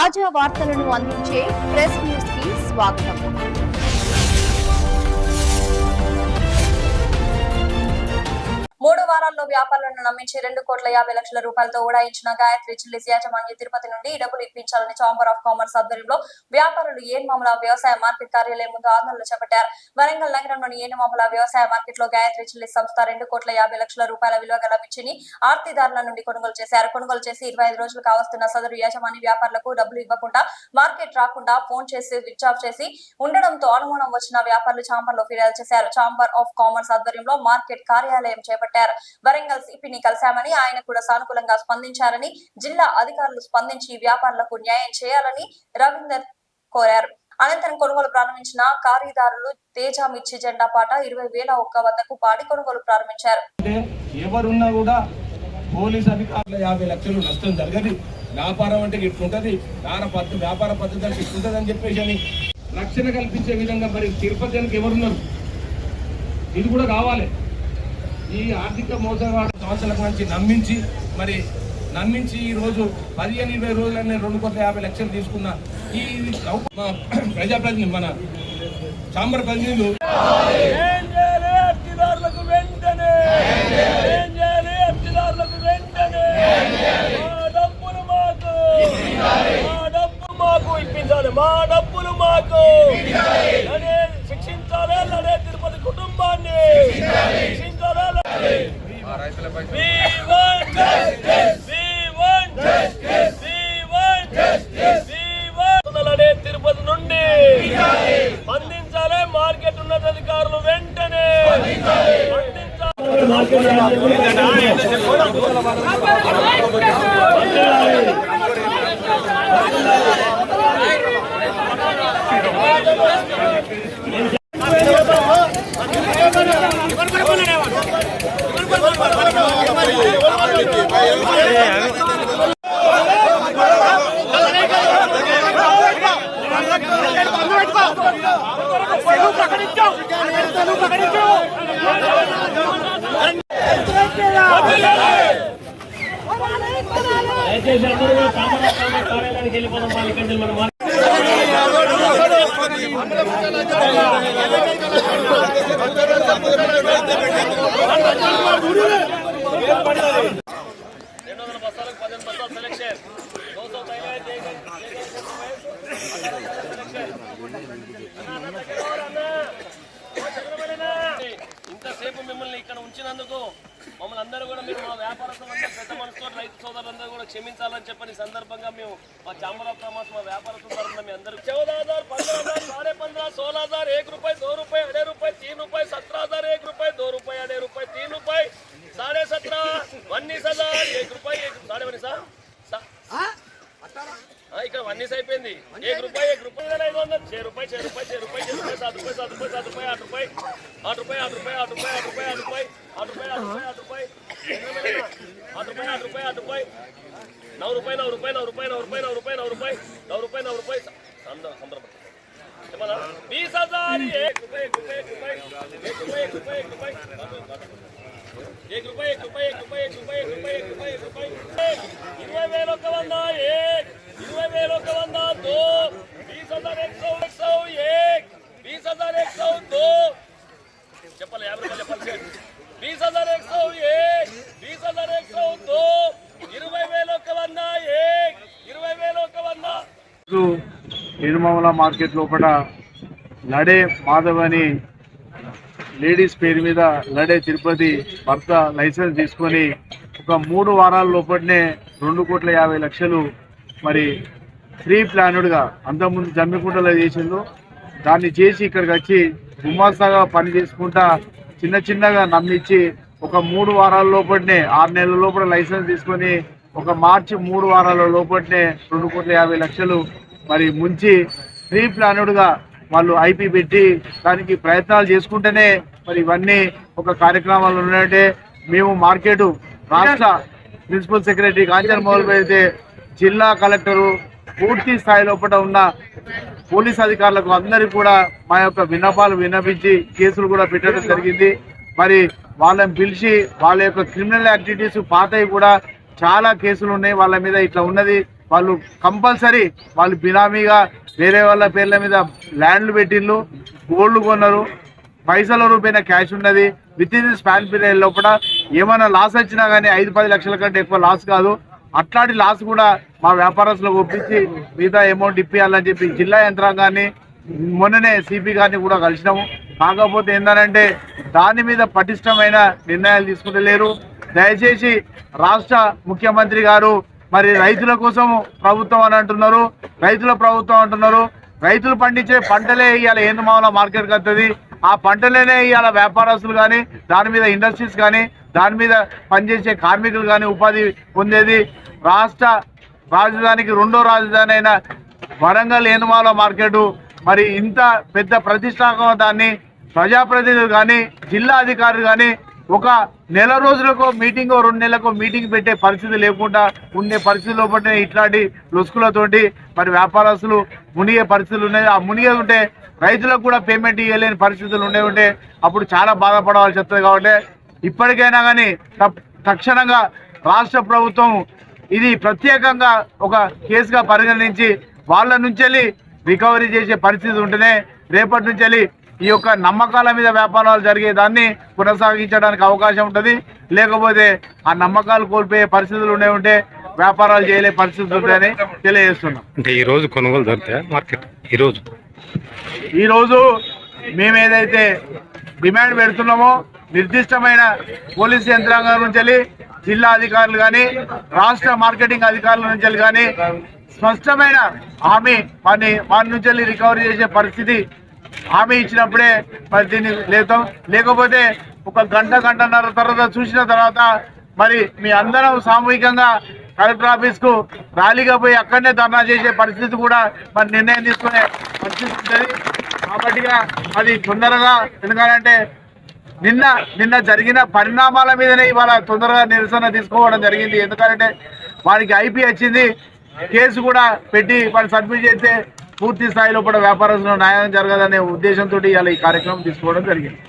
తాజా వార్తలను అందించే ప్రెస్ న్యూస్ కి స్వాగతం. 3 వారాల్లో వ్యాపారులను నమ్మించి 2,50,00,000 రూపాయలతో ఉడాయించిన గాయత్రి చిల్లీస్ యాజమాన్య తిరుపతి నుండి డబ్బులు ఇప్పించాలని ఛాంబర్ ఆఫ్ కామర్స్ ఆధ్వర్యంలో వ్యాపారులు ఏనుమాముల వ్యవసాయ మార్కెట్ కార్యాలయం ముందు ఆందోళన చేపట్టారు. వరంగల్ నగరంలోని ఏనుమాముల వ్యవసాయ మార్కెట్ లో గాయత్రి చిల్లీస్ సంస్థ 2,50,00,000 రూపాయల విలువ గల మిర్చిని ఆర్తిదారుల నుండి కొనుగోలు చేశారు. కొనుగోలు చేసి 25 రోజులు కావస్తున్న సదరు యాజమాన్య వ్యాపారులకు డబ్బులు ఇవ్వకుండా మార్కెట్ రాకుండా ఫోన్ చేసి స్విచ్ ఆఫ్ చేసి ఉండడంతో అనుమానం వచ్చిన వ్యాపారులు ఛాంబర్ లో ఫిర్యాదు చేశారు. ఛాంబర్ ఆఫ్ కామర్స్ ఆధ్వర్యంలో మార్కెట్ కార్యాలయం చేపట్టారు. వరంగల్ సిపిని కలిశామని ఆయన కూడా సానుకూలంగా స్పందించారని జిల్లా అధికారులు స్పందించి వ్యాపారులకు న్యాయం చేయాలని రవీందర్ కోరారు. అనంతరం కొనుగోలు ప్రారంభించిన ఖరీదారులు తేజ మిర్చి జెండా పాట 20,001 పాడి కొనుగోలు ప్రారంభించారు. ఎవరున్నా కూడా పోలీస్ అధికారులు 50 లక్షలు నష్టం జరగదు, వ్యాపారం అంటే ఇట్లుంటది, వ్యాపార పద్ధతి అంటే ఇట్లుంటది అని చెప్పేసి అని రక్షణ కల్పించే విధంగా మరి తిరుపతికి ఎవరున్నారు, ఇది కూడా కావాలి. ఈ ఆర్థిక మోసగాడు సంవత్సరాల నుంచి నమ్మించి ఈ రోజు 15-20 రోజులనే 2,50,00,000 తీసుకున్న ఈ ప్రజాప్రతినిధి మన ఛాంబర్ ప్రతినిధులు ఇప్పించాలి, మా డబ్బులు మాకు శిక్షించాలి, లడే తిరుపతి కుటుంబాన్ని శిక్షించాలి. లడే తిరుపతి నుండి స్పందించాలి, మార్కెట్ ఉన్నతాధికారులు వెంటనే దయచేసి అందరూ కూడా కార్యాలయానికి వెళ్ళిపోదాం. మనం ఇంతసేపు మిమ్మల్ని ఇక్కడ ఉంచినందుకు మమ్మల్ని అందరూ కూడా మీరు మా వ్యాపారస్తులు పెద్ద మనసుతో రైతు సోదరులందరూ కూడా క్షమించాలని చెప్పని సందర్భంగా మేము మా ఛాంబర్ ఆఫ్ కామర్స్ మా వ్యాపారస్తుల తరఫున మీ అందరూ 14,000, 15,000, 15,500, 16,000, 1 रुपये, 2 रुपये, 2.5 रुपये, 3 रुपये, 17,000, 1 रुपये, 2 रुपये, 2.5 रुपये, 3 रुपये, 17,500, 19,000, 1 रुपये, 19,000 ఇక్కడ 19 అయిపోయింది. 1 रुपये, 1 रुपये, 500, 6 रुपये, 6 रुपये, 6 रुपये, 6 रुपये, 7 रुपये, 7 रुपये, 7 रुपये, 8 रुपये, 8 रुपये, 8 रुपये, 8 रुपये, 8 रुपये, 8 रुपये, 8 रुपये, 8 रुपये, 8 रुपये, 8 रुपये, 8 रुपये, 8 रुपये, 9 रुपये, 9 रुपये, 9 रुपये, 9 रुपये, 9 रुपये, 9 रुपये, 9 रुपये, 9 रुपये, संदर्भ 20,000, 1 रुपये, 1 रुपये, 1 रुपये, 1 रुपये, 1 रुपये, 1 रुपये, 1 रुपये, 1 रुपये, 1 रुपये, 1 रुपये, 1 रुपये, 1 रुपये, 1 रुपये, 20,001, 1, 20,001, 2, 20,100, 1, 20,100, 2 చెప్పాలి 50 రూపాయలు చెప్పాలి. 20,100, 1, 20,100, 2, 20,001, 1, 20,001. ఏనుమాముల మార్కెట్ లోపల లడే మాధవ్ అని లేడీస్ పేరు మీద లడే తిరుపతి భర్త లైసెన్స్ తీసుకొని ఒక 3 వారాల లోపలనే 2,50,00,000 మరి ప్రీ ప్లాన్డ్గా అంతకుముందు జమ్మికుంటలో చేసిండు. దాన్ని చేసి ఇక్కడికి వచ్చి గుమాస్తాగా పని చేసుకుంటా చిన్నగా నమ్మించి ఒక 3 వారాల లోపలనే 6 నెలల లోపల లైసెన్స్ తీసుకొని ఒక మార్చి 3 వారాల లోపలనే 2,50,00,000 మరి ముంచి ప్రీ ప్లాన్డ్గా వాళ్ళు ఐపీ పెట్టి దానికి ప్రయత్నాలు చేసుకుంటేనే మరి ఇవన్నీ ఒక కార్యక్రమాలు ఉన్నాయంటే మేము మార్కెట్ రాష్ట్ర ప్రిన్సిపల్ సెక్రటరీ కాంచన్ మోహన్ అయితే జిల్లా కలెక్టరు పూర్తి స్థాయి లోపల ఉన్న పోలీస్ అధికారులకు అందరికీ కూడా మా యొక్క విన్నపాలు విన్నపించి కేసులు కూడా పెట్టడం జరిగింది. మరి వాళ్ళని పిలిచి వాళ్ళ యొక్క క్రిమినల్ యాక్టివిటీస్ పాతవి కూడా చాలా కేసులు ఉన్నాయి వాళ్ళ మీద, ఇట్లా ఉన్నది వాళ్ళు కంపల్సరీ వాళ్ళు బినామీగా వేరే వాళ్ళ పేర్ల మీద ల్యాండ్లు పెట్టిళ్ళు, గోల్డ్ కొన్నారు, పైసల రూపాయన క్యాష్ ఉన్నది. విత్ ఇన్ స్పాన్ పీరియడ్ లోపల ఏమైనా లాస్ వచ్చినా కానీ 5-10 లక్షల కంటే ఎక్కువ లాస్ కాదు. అట్లాంటి లాస్ కూడా మా వ్యాపారస్తులకు ఒప్పించి మిగతా అమౌంట్ ఇప్పించాలని చెప్పి జిల్లా యంత్రాంగాన్ని మొన్ననే సిపి గారిని కూడా కలిసినాము. కాకపోతే ఏంటంటే దాని మీద పటిష్టమైన నిర్ణయాలు తీసుకుంటలేరు. దయచేసి రాష్ట్ర ముఖ్యమంత్రి గారు మరి రైతుల కోసం ప్రభుత్వం అని అంటున్నారు, రైతుల ప్రభుత్వం అంటున్నారు. రైతులు పండించే పంటలే ఇవాళ ఏందమామల మార్కెట్కి వస్తుంది. ఆ పంటలేనే ఇవాళ వ్యాపారస్తులు కానీ, దాని మీద ఇండస్ట్రీస్ కానీ, దాని మీద పనిచేసే కార్మికులు కానీ ఉపాధి పొందేది. రాష్ట్ర రాజధానికి రెండో రాజధాని అయిన వరంగల్ ఏందమామల మార్కెట్ మరి ఇంత పెద్ద ప్రతిష్టాత్మకదాన్ని ప్రజాప్రతినిధులు కానీ, జిల్లా అధికారులు కానీ ఒక నెల రోజులకు మీటింగ్, 2 నెలలకు మీటింగ్ పెట్టే పరిస్థితి లేకుండా ఉండే పరిస్థితి లోపల ఇట్లాంటి లొసుకులతోటి మరి వ్యాపారస్తులు మునిగే పరిస్థితులు ఉన్నాయి. ఆ మునిగే ఉంటే రైతులకు కూడా పేమెంట్ ఇవ్వలేని పరిస్థితులు ఉంటే అప్పుడు చాలా బాధపడవలసి వస్తుంది. కాబట్టి ఇప్పటికైనా కానీ తక్షణంగా రాష్ట్ర ప్రభుత్వం ఇది ప్రత్యేకంగా ఒక కేసుగా పరిగణించి వాళ్ళ నుంచి రికవరీ చేసే పరిస్థితి ఉంటేనే రేపటి నుంచి ఈ యొక్క నమ్మకాల మీద వ్యాపారాలు జరిగేదాన్ని కొనసాగించడానికి అవకాశం ఉంటుంది. లేకపోతే ఆ నమ్మకాలు కోల్పోయే పరిస్థితులు ఉంటే వ్యాపారాలు చేయలే పరిస్థితులు ఉంటాయని తెలియజేస్తున్నాం. అంటే ఈ రోజు కొనుగోలు దొరుకుతాయా మార్కెట్? ఈరోజు మేము ఏదైతే డిమాండ్ పెడుతున్నామో నిర్దిష్టమైన పోలీసు యంత్రాంగం నుంచి, జిల్లా అధికారులు కానీ, రాష్ట్ర మార్కెటింగ్ అధికారుల నుంచి కానీ స్పష్టమైన హామీ వారి నుంచి రికవరీ చేసే పరిస్థితి హామీ ఇచ్చినప్పుడే మరి దీన్ని లేతాం. లేకపోతే ఒక గంటన్నర తర్వాత చూసిన తర్వాత మరి మీ అందరం సామూహికంగా కలెక్టర్ ఆఫీస్కు ర్యాలీగా పోయి అక్కడనే ధర్నా చేసే పరిస్థితి కూడా మరి నిర్ణయం తీసుకునే పరిస్థితి ఉంటుంది. కాబట్టి అది తొందరగా, ఎందుకంటే నిన్న జరిగిన పరిణామాల మీదనే ఇవాళ తొందరగా నిరసన తీసుకోవడం జరిగింది. ఎందుకంటే వారికి ఐపీ వచ్చింది, కేసు కూడా పెట్టి వాళ్ళు సబ్మిట్ చేస్తే పూర్తి స్థాయిలో కూడా వ్యాపారస్తులకు న్యాయం జరగదనే ఉద్దేశంతో ఇవాళ ఈ కార్యక్రమం తీసుకోవడం జరిగింది.